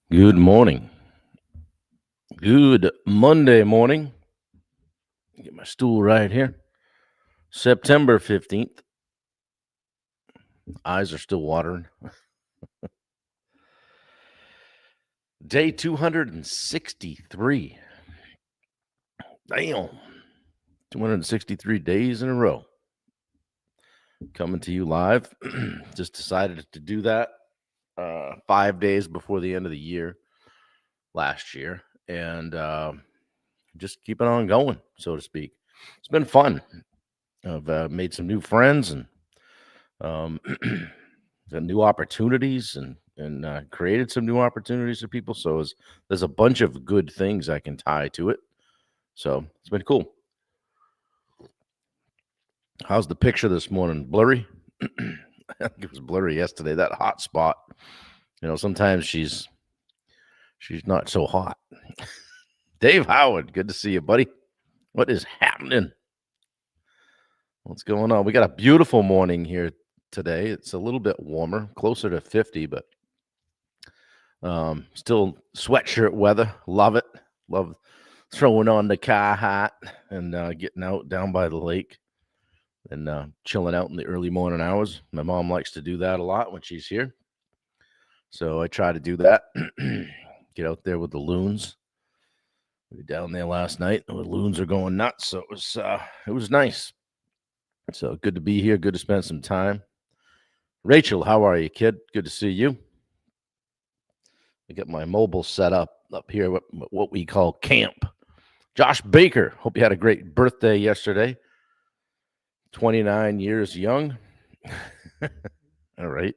Good morning. Good Monday morning. Get my stool right here. September 15th. Eyes are still watering. Day 263. Damn. 263 days in a row. Coming to you live. Just decided to do that 5 days before the end of the year last year. And just keep it on going, so to speak. It's been fun. I've made some new friends and um, got new opportunities and created some new opportunities for people. So there's a bunch of good things I can tie to it. So it's been cool. How's the picture this morning? Blurry? I think it was blurry yesterday. That hot spot. Sometimes she's not so hot. Dave Howard, good to see you, buddy. What is happening? What's going on? We got a beautiful morning here today. It's a little bit warmer, closer to 50, but still sweatshirt weather. Love it. Love throwing on the car hat and getting out down by the lake and chilling out in the early morning hours. My mom likes to do that a lot when she's here. So I try to do that. Get out there with the loons. We were down there last night. The loons are going nuts. So it was nice. So good to be here. Good to spend some time. Rachel, how are you, kid? Good to see you. I got my mobile set up here, what we call camp. Josh Baker, hope you had a great birthday yesterday. 29 years young. All right.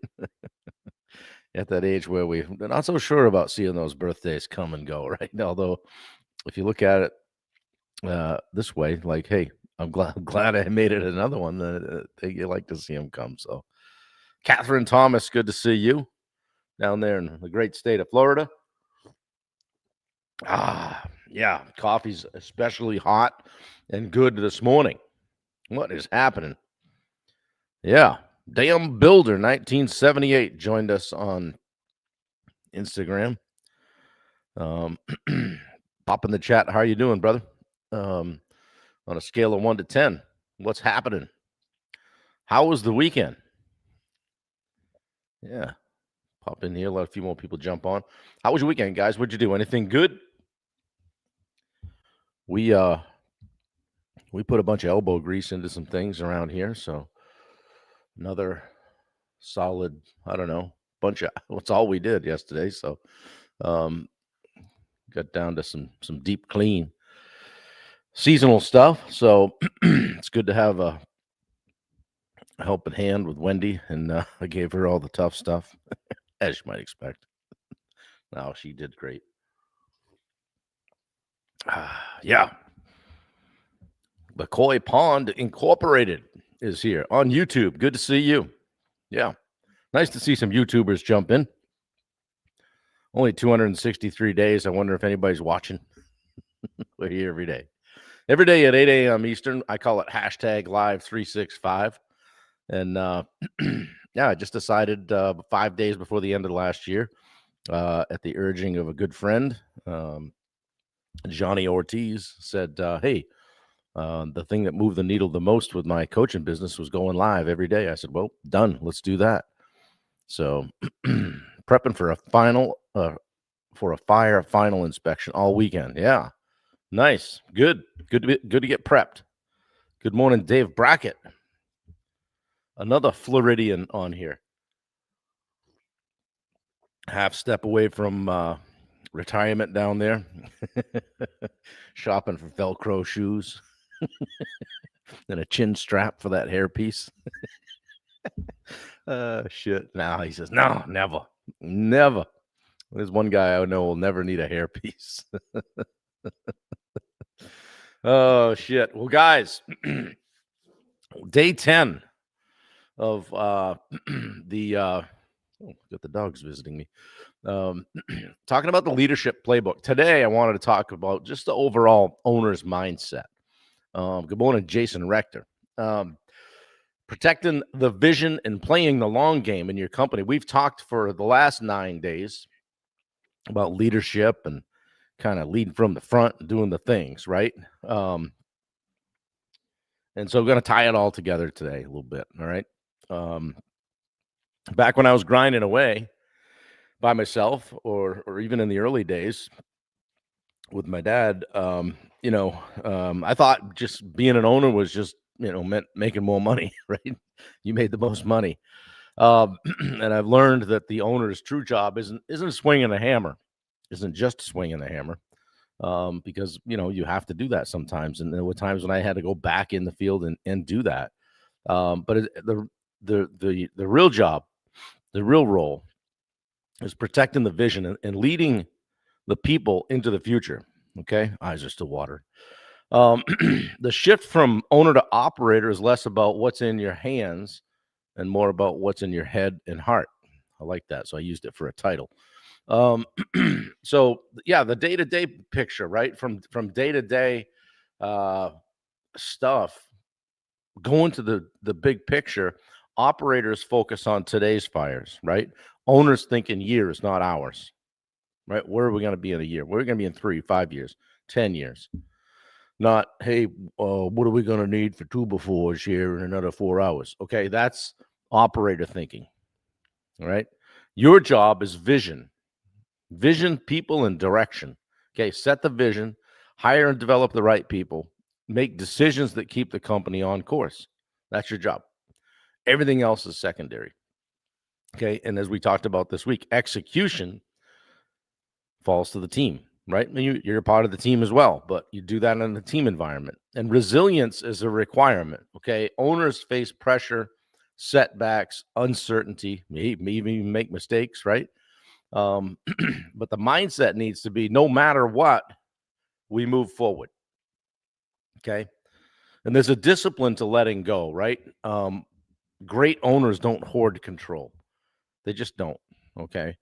At that age where we're not so sure about seeing those birthdays come and go, right? Although, if you look at it this way, like, hey, I'm glad I made it another one. You like to see them come. So, Catherine Thomas, good to see you down there in the great state of Florida. Yeah, coffee's especially hot and good this morning. What is happening? Yeah, Damn Builder 1978 joined us on Instagram. Pop in the chat. How are you doing, brother? On a scale of 1 to 10, what's happening? How was the weekend? Yeah, pop in here. Let a few more people jump on. How was your weekend, guys? What'd you do? Anything good? We put a bunch of elbow grease into some things around here, so another solid, I don't know, bunch of that's all we did yesterday. So got down to some deep clean seasonal stuff. So it's good to have a helping hand with Wendy, and I gave her all the tough stuff, as you might expect. No, she did great. Yeah. The Koi Pond Incorporated is here on YouTube. Good to see you. Yeah. Nice to see some YouTubers jump in. Only 263 days. I wonder if anybody's watching. We're here every day. Every day at 8 a.m. Eastern. I call it hashtag live 365. And yeah, I just decided 5 days before the end of last year, at the urging of a good friend, Johnny Ortiz, said, hey, the thing that moved the needle the most with my coaching business was going live every day. I said, well, done. Let's do that. So prepping for a fire final inspection all weekend. Yeah. Nice. Good to get prepped. Good morning, Dave Brackett. Another Floridian on here. Half step away from retirement down there. Shopping for Velcro shoes. And a chin strap for that hairpiece. Shit. Now he says, no, never. There's one guy I know will never need a hairpiece. Oh, shit. Well, guys, day 10 of got the dogs visiting me. Talking about the leadership playbook. Today, I wanted to talk about just the overall owner's mindset. Good morning, Jason Rector. Protecting the vision and playing the long game in your company. We've talked for the last 9 days about leadership and kind of leading from the front and doing the things, right? Um, and so I'm going to tie it all together today a little bit. All right. Um, Back when I was grinding away by myself, or even in the early days with my dad, I thought just being an owner was just meant making more money, right? You made the most money, and I've learned that the owner's true job isn't swinging a hammer, isn't just swinging a hammer, because you have to do that sometimes, and there were times when I had to go back in the field and do that. But the real job, the real role, is protecting the vision and leading the people into the future. Okay, eyes are still watering. The shift from owner to operator is less about what's in your hands and more about what's in your head and heart. I like that, so I used it for a title. Um, so yeah, the day to day picture, right? From day to day stuff, going to the big picture. Operators focus on today's fires, right? Owners think in years, not hours, right? Where are we going to be in a year? Where are we going to be in 3, 5 years, 10 years? Not, hey, what are we going to need for 2x4s here in another 4 hours? Okay, that's operator thinking. All right. Your job is vision, people, and direction. Okay, set the vision, hire and develop the right people, make decisions that keep the company on course. That's your job. Everything else is secondary. Okay, and as we talked about this week, execution falls to the team, right? I mean, you're a part of the team as well, but you do that in a team environment. And resilience is a requirement. Okay, owners face pressure, setbacks, uncertainty, maybe even make mistakes, right? But the mindset needs to be no matter what, we move forward. Okay. And there's a discipline to letting go, right? Great owners don't hoard control. They just don't. Okay.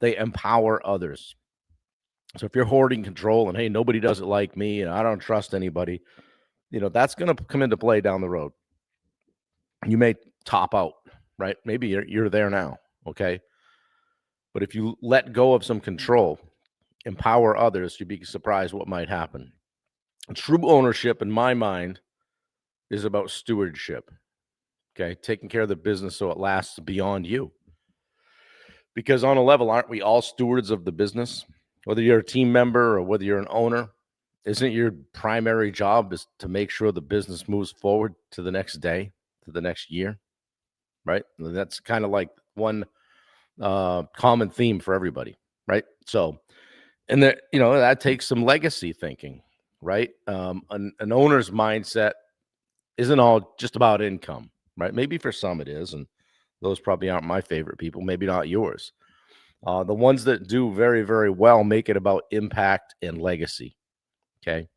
They empower others. So if you're hoarding control and hey, nobody does it like me and I don't trust anybody, that's going to come into play down the road. You may top out, right? Maybe you're there now. Okay. But if you let go of some control, empower others, you'd be surprised what might happen. True ownership, in my mind, is about stewardship. Okay, taking care of the business so it lasts beyond you. Because on a level, aren't we all stewards of the business? Whether you're a team member or whether you're an owner, isn't your primary job is to make sure the business moves forward to the next day, to the next year, right? That's kind of like one common theme for everybody, right? So, and that takes some legacy thinking, right? An owner's mindset isn't all just about income, right? Maybe for some it is, and those probably aren't my favorite people, maybe not yours. The ones that do very, very well make it about impact and legacy. Okay.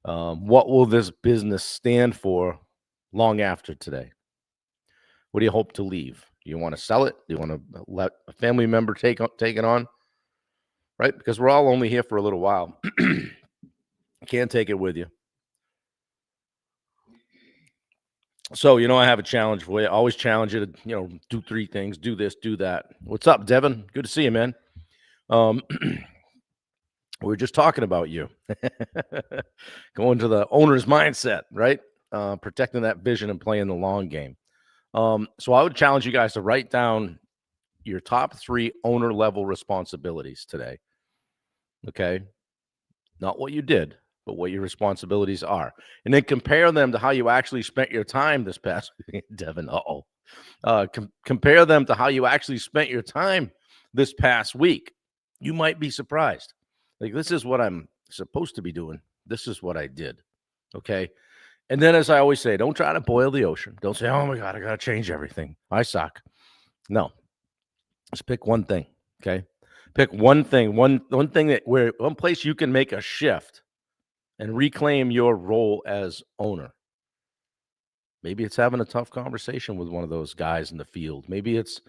What will this business stand for long after today? What do you hope to leave? Do you want to sell it? Do you want to let a family member take it on? Right? Because we're all only here for a little while. Can't take it with you. So, I have a challenge for you. I always challenge you to, do 3 things, do this, do that. What's up, Devin? Good to see you, man. We were just talking about you. Going to the owner's mindset, right? Protecting that vision and playing the long game. So I would challenge you guys to write down your top 3 owner level responsibilities today. Okay. Not what you did, but what your responsibilities are. And then compare them to how you actually spent your time this past Devin. Compare them to how you actually spent your time this past week. You might be surprised. Like, this is what I'm supposed to be doing. This is what I did. Okay. And then, as I always say, don't try to boil the ocean. Don't say, oh my God, I got to change everything. I suck. No. Just pick one thing. Okay. Pick one thing, one thing one place you can make a shift and reclaim your role as owner. Maybe it's having a tough conversation with one of those guys in the field. Maybe it's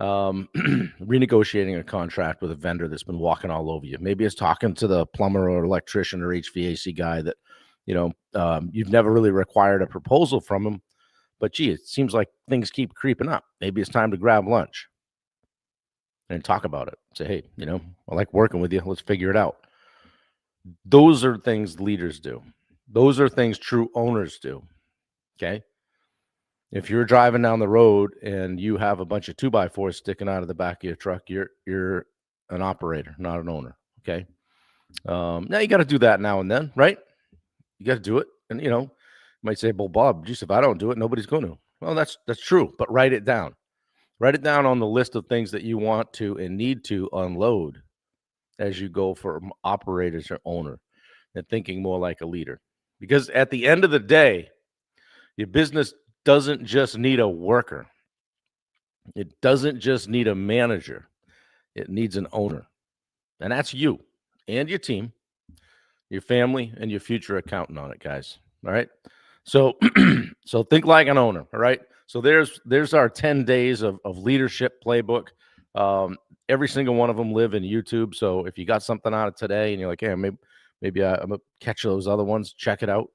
renegotiating a contract with a vendor that's been walking all over you. Maybe it's talking to the plumber or electrician or HVAC guy that, you've never really required a proposal from him, but gee, it seems like things keep creeping up. Maybe it's time to grab lunch. and talk about it. Say, hey, I like working with you. Let's figure it out. Those are things leaders do. Those are things true owners do. Okay. If you're driving down the road and you have a bunch of 2x4s sticking out of the back of your truck, you're an operator, not an owner. Okay. Now you got to do that now and then, right? You got to do it. And you might say, well, Bob, geez, if I don't do it, nobody's going to. Well, that's true, but write it down. Write it down on the list of things that you want to and need to unload as you go from operator to owner, and thinking more like a leader. Because at the end of the day, your business doesn't just need a worker. It doesn't just need a manager. It needs an owner. And that's you and your team, your family, and your future accountant on it, guys. All right. So so think like an owner. All right. So there's our 10 days of leadership playbook. Every single one of them live in YouTube. So if you got something out of today and you're like, hey, maybe I'm gonna catch those other ones, check it out.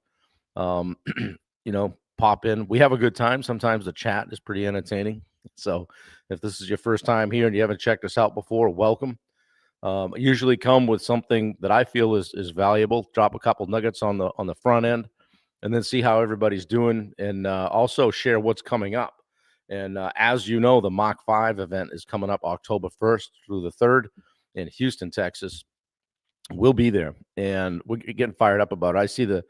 Pop in. We have a good time. Sometimes the chat is pretty entertaining. So if this is your first time here and you haven't checked us out before, welcome. Usually come with something that I feel is valuable. Drop a couple nuggets on the front end, and then see how everybody's doing, and also share what's coming up. And as you know, the Mach 5 event is coming up October 1st through the 3rd in Houston, Texas. We'll be there, and we're getting fired up about it. I see the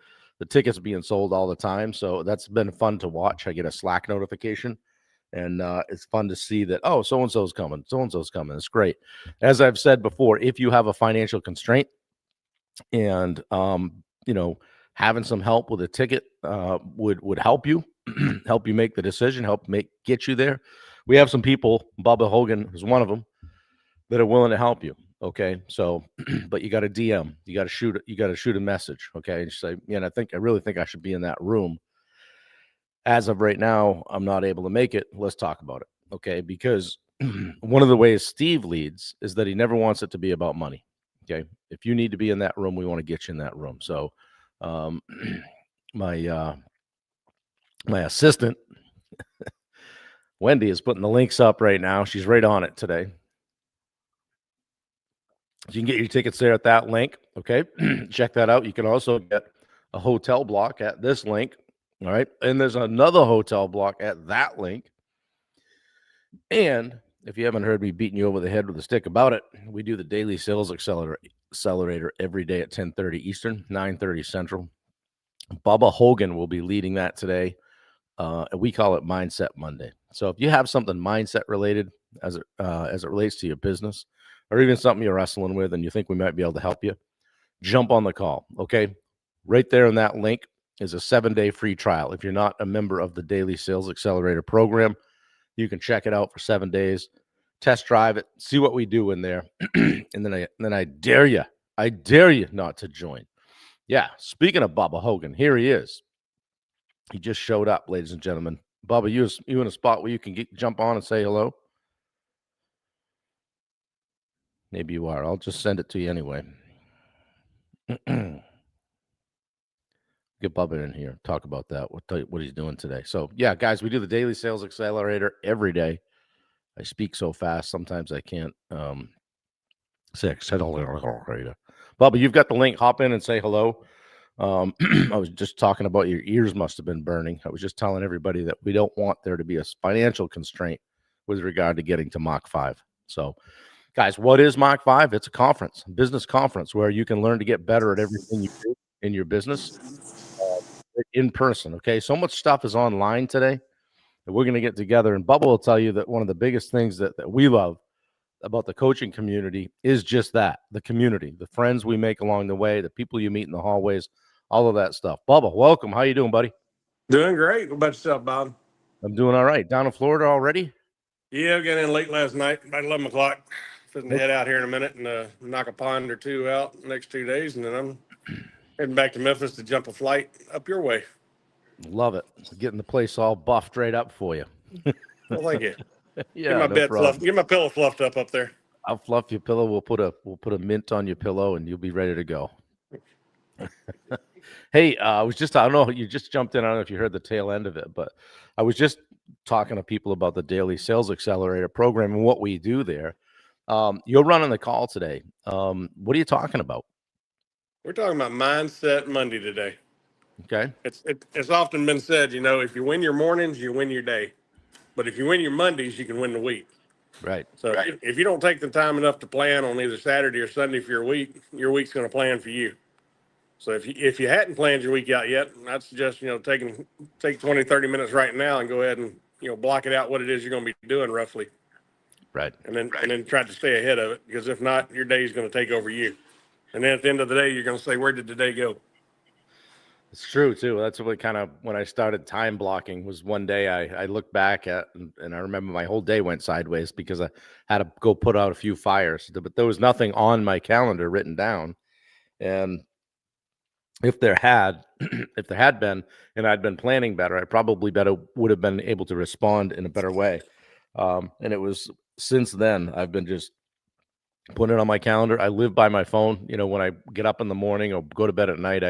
tickets being sold all the time, so that's been fun to watch. I get a Slack notification, and it's fun to see that, oh, so-and-so's coming, so-and-so's coming. It's great. As I've said before, if you have a financial constraint and, having some help with a ticket would help you, help you make the decision, get you there. We have some people, Bubba Hogan is one of them, that are willing to help you. Okay. So, but you got to DM, you got to shoot a message. Okay. And say, I really think I should be in that room. As of right now, I'm not able to make it. Let's talk about it. Okay. Because one of the ways Steve leads is that he never wants it to be about money. Okay. If you need to be in that room, we want to get you in that room. So, my assistant, Wendy, is putting the links up right now. She's right on it today. You can get your tickets there at that link. Okay. Check that out. You can also get a hotel block at this link. All right. And there's another hotel block at that link. And if you haven't heard me beating you over the head with a stick about it, we do the daily sales accelerator every day at 10:30 Eastern, 9:30 Central. Bubba Hogan will be leading that today. We call it Mindset Monday. So if you have something mindset related as it relates to your business, or even something you're wrestling with and you think we might be able to help you, jump on the call. Okay. Right there in that link is a 7-day free trial. If you're not a member of the Daily Sales Accelerator program, you can check it out for 7 days, test drive it, see what we do in there. and then I dare you not to join. Yeah. Speaking of Bubba Hogan, here he is. He just showed up, ladies and gentlemen. Bubba, you in a spot where you can jump on and say hello? Maybe you are. I'll just send it to you anyway. Get Bubba in here. Talk about that. We'll tell you what he's doing today. So, yeah, guys, we do the Daily Sales Accelerator every day. I speak so fast, sometimes I can't say accelerator. Bubba, you've got the link. Hop in and say hello. I was just talking about your ears must have been burning. I was just telling everybody that we don't want there to be a financial constraint with regard to getting to Mach 5. So, guys, what is Mach 5? It's a conference, a business conference where you can learn to get better at everything you do in your business in person. Okay. So much stuff is online today that we're going to get together. And Bubba will tell you that one of the biggest things that we love about the coaching community is just that, the community, the friends we make along the way, the people you meet in the hallways, all of that stuff. Bubba, welcome. How you doing, buddy? Doing great. What about yourself, Bob? I'm doing all right. Down in Florida already? Yeah, I got in late last night, about 11 o'clock. Fitting to head out here in a minute and knock a pond or two out the next 2 days, and then I'm heading back to Memphis to jump a flight up your way. Love it. Getting the place all buffed right up for you. Well, thank you. Yeah, get my pillow fluffed up there. I'll fluff your pillow. We'll put a mint on your pillow, and you'll be ready to go. Hey, I don't know, you just jumped in. I don't know if you heard the tail end of it, but I was just talking to people about the Daily Sales Accelerator program and what we do there. You're running the call today. What are you talking about? We're talking about Mindset Monday today. Okay. It's often been said, if you win your mornings, you win your day. But if you win your Mondays, you can win the week. Right. So if you don't take the time enough to plan on either Saturday or Sunday for your week's going to plan for you. So if you hadn't planned your week out yet, I'd suggest, take 20, 30 minutes right now and go ahead and, block it out what it is you're going to be doing roughly. Right. And then try to stay ahead of it, because if not, your day is going to take over you. And then at the end of the day, you're going to say, where did the day go? It's true too. That's what kind of when I started time blocking was one day I looked back at and I remember my whole day went sideways because I had to go put out a few fires, but there was nothing on my calendar written down. And if there had, if there had been, and I'd been planning better, I probably would have been able to respond in a better way. And it was since then I've been just putting it on my calendar. I live by my phone. When I get up in the morning or go to bed at night,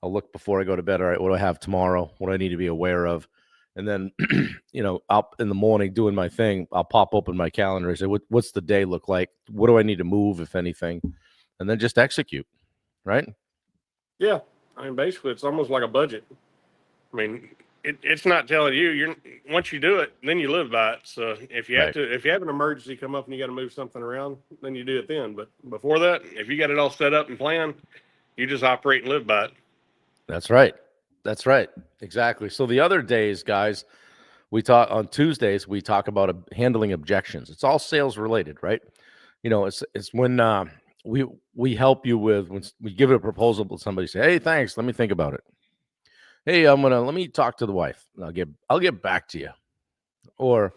I'll look before I go to bed. All right, what do I have tomorrow? What do I need to be aware of? And then, up in the morning doing my thing, I'll pop open my calendar and say, what's the day look like? What do I need to move, if anything? And then just execute, right? Yeah. I mean, basically, it's almost like a budget. I mean, it's not telling you. Once you do it, then you live by it. So if you have if you have an emergency come up and you got to move something around, then you do it then. But before that, if you got it all set up and planned, you just operate and live by it. That's right. That's right. Exactly. So the other days, guys, we talk on Tuesdays, we talk about handling objections. It's all sales related, right? It's when we help you with when we give it a proposal to somebody, say, hey, thanks, let me think about it. Hey, let me talk to the wife. I'll get back to you. Or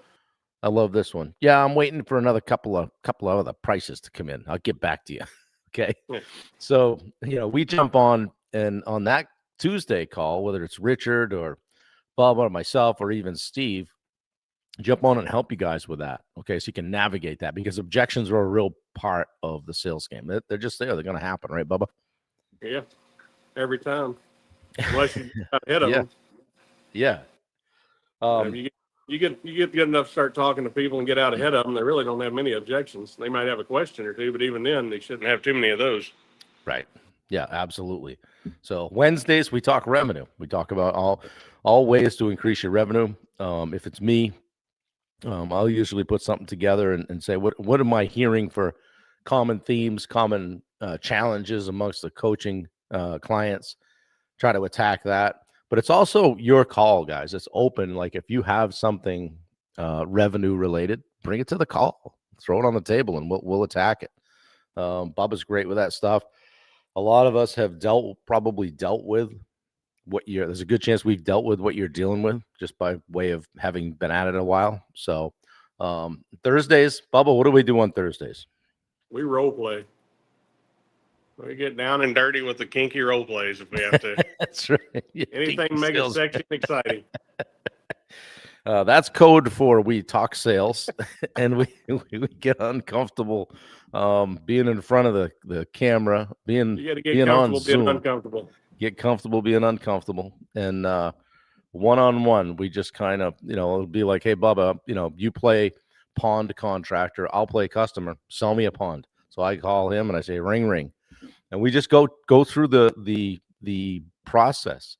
I love this one. Yeah, I'm waiting for another couple of other prices to come in. I'll get back to you. Okay. Yeah. So, we jump on and on that Tuesday call, whether it's Richard or Bob or myself or even Steve, jump on and help you guys with that. Okay. So you can navigate that, because objections are a real part of the sales game. They're just there. They're going to happen, right, Bubba? Yeah. Every time. Unless you get ahead of them. Yeah. You get good enough to start talking to people and get out ahead of them, they really don't have many objections. They might have a question or two, but even then, they shouldn't have too many of those. Right. Yeah, absolutely. So Wednesdays, we talk revenue. We talk about all ways to increase your revenue. If it's me, I'll usually put something together and say, what am I hearing for common themes, common challenges amongst the coaching clients, try to attack that. But it's also your call, guys. It's open. Like if you have something revenue related, bring it to the call, throw it on the table, and we'll attack it. Bubba's great with that stuff. A lot of us have probably dealt with there's a good chance we've dealt with what you're dealing with just by way of having been at it a while. So Thursdays, Bubba, what do we do on Thursdays? We role play. We get down and dirty with the kinky role plays if we have to. That's right. Yeah, anything make it sexy and exciting. That's code for we talk sales and we get uncomfortable being in front of the camera, being on Zoom. Being uncomfortable. Get comfortable being uncomfortable. And one-on-one, we just kind of, it'll be like, hey, Bubba, you play pond contractor, I'll play customer, sell me a pond. So I call him and I say, ring, ring. And we just go through the process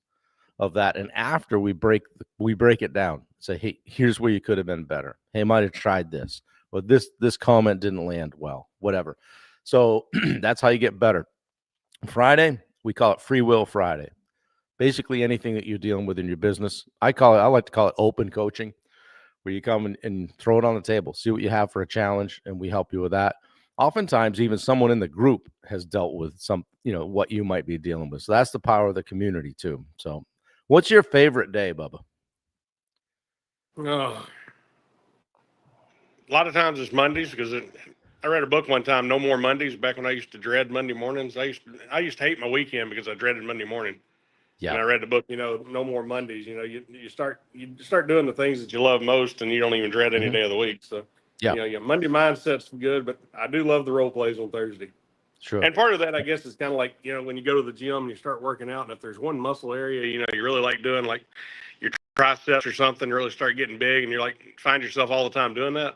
of that. And after we break it down, say, hey, here's where you could have been better. Hey, I might have tried this, or this comment didn't land well, whatever. So that's how you get better. Friday, we call it Free Will Friday. Basically anything that you're dealing with in your business. I like to call it open coaching, where you come and throw it on the table, see what you have for a challenge, and we help you with that. Oftentimes, even someone in the group has dealt with what you might be dealing with. So that's the power of the community too. So what's your favorite day, Bubba? Oh, a lot of times it's Mondays, because I read a book one time, No More Mondays, back when I used to dread Monday mornings. I used to hate my weekend because I dreaded Monday morning. Yeah. And I read the book, No More Mondays. You start doing the things that you love most, and you don't even dread any day of the week. So yeah, Monday mindset's good, but I do love the role plays on Thursday. Sure. And part of that, I guess, is kind of like, when you go to the gym and you start working out, and if there's one muscle area, you really like doing, like your triceps or something, really start getting big, and you're like, find yourself all the time doing that.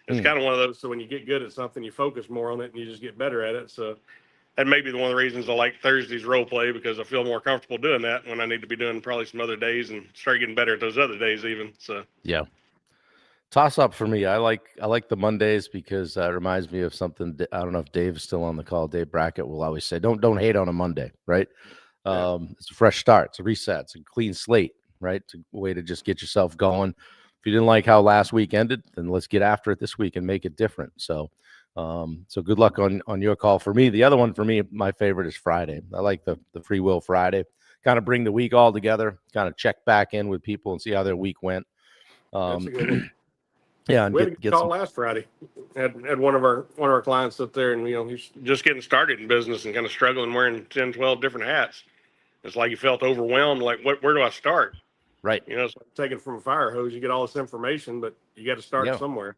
It's kind of one of those. So when you get good at something, you focus more on it and you just get better at it. So that may be one of the reasons I like Thursday's role play, because I feel more comfortable doing that when I need to be doing probably some other days and start getting better at those other days even. So yeah. Toss up for me. I like the Mondays because it reminds me of something. I don't know if Dave's still on the call. Dave Brackett will always say, "Don't hate on a Monday," right? It's a fresh start. It's a reset. It's a clean slate, right? It's a way to just get yourself going. If you didn't like how last week ended, then let's get after it this week and make it different. So, so good luck on your call. For me, the other one for me, my favorite is Friday. I like the Free Will Friday. Kind of bring the week all together. Kind of check back in with people and see how their week went. that's a good one. Yeah, and we had a call last Friday. Had one of our clients sit there, and he's just getting started in business and kind of struggling, wearing 10, 12 different hats. It's like he felt overwhelmed. Like, where do I start? Right. It's like taking from a fire hose. You get all this information, but you got to start somewhere.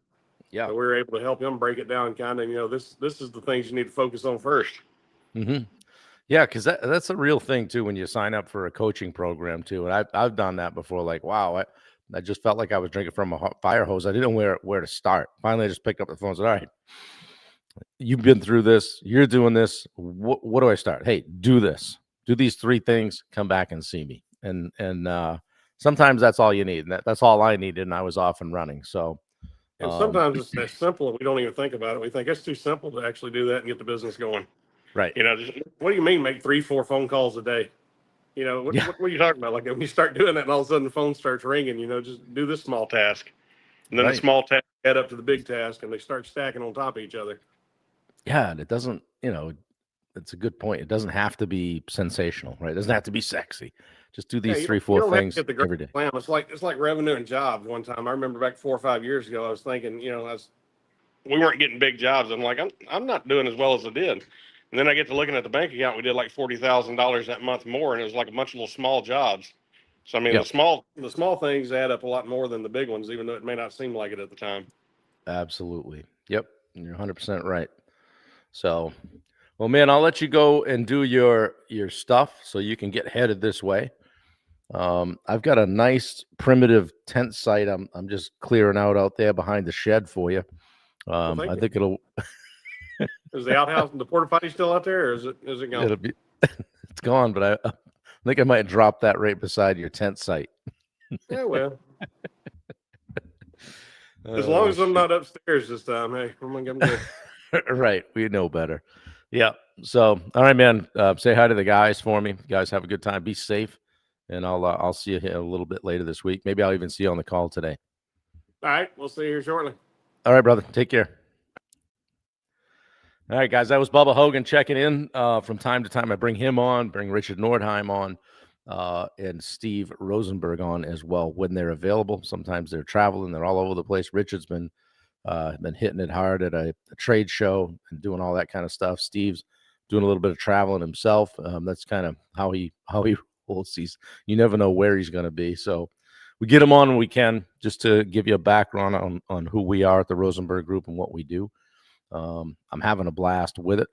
Yeah. So we were able to help him break it down, kind of. This is the things you need to focus on first. Mm-hmm. Yeah, because that's a real thing too when you sign up for a coaching program too. And I've done that before. Like, wow, I just felt like I was drinking from a fire hose. I didn't know where to start. Finally, I just picked up the phone and said, "All right, you've been through this. You're doing this. What do I start? Hey, do this. Do these 3 things. Come back and see me." And sometimes that's all you need. And that's all I needed, and I was off and running. So, and sometimes it's that simple, and we don't even think about it. We think it's too simple to actually do that and get the business going. Right. What do you mean make 3, 4 phone calls a day? What are you talking about? Like, when you start doing that and all of a sudden the phone starts ringing, just do this small task. And then the small task add up to the big task, and they start stacking on top of each other. Yeah, and it doesn't, it's a good point. It doesn't have to be sensational, right? It doesn't have to be sexy. Just do these 3, 4 things every day. Plan. It's like revenue and jobs. One time, I remember back 4 or 5 years ago, I was thinking, we weren't getting big jobs. I'm like, I'm not doing as well as I did. And then I get to looking at the bank account. We did like $40,000 that month more, and it was like a bunch of little small jobs. So I mean, the small things add up a lot more than the big ones, even though it may not seem like it at the time. Absolutely. Yep, you're 100% right. So, well, man, I'll let you go and do your stuff so you can get headed this way. I've got a nice primitive tent site. I'm just clearing out there behind the shed for you. I think it'll. Is the outhouse and the porta potty still out there, or is it gone? It's gone, but I think I might drop that right beside your tent site. Yeah, well. As long as I'm not upstairs this time, hey, I'm good. Right, we know better. Yeah. So, all right, man. Say hi to the guys for me. You guys have a good time. Be safe, and I'll see you here a little bit later this week. Maybe I'll even see you on the call today. All right, we'll see you here shortly. All right, brother. Take care. All right, guys, that was Bubba Hogan checking in. From time to time, I bring him on, bring Richard Nordheim on, and Steve Rosenberg on as well when they're available. Sometimes they're traveling. They're all over the place. Richard's been hitting it hard at a trade show and doing all that kind of stuff. Steve's doing a little bit of traveling himself. That's kind of how he rolls. You never know where he's going to be. So we get him on when we can, just to give you a background on who we are at the Rosenberg Group and what we do. I'm having a blast with it,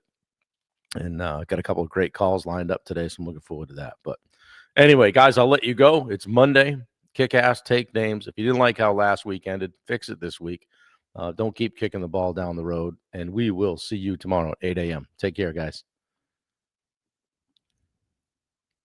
and got a couple of great calls lined up today, so I'm looking forward to that. But anyway, guys, I'll let you go. It's Monday. Kick ass, take names. If you didn't like how last week ended, fix it this week. Don't keep kicking the ball down the road, and we will see you tomorrow at 8 a.m. Take care, guys.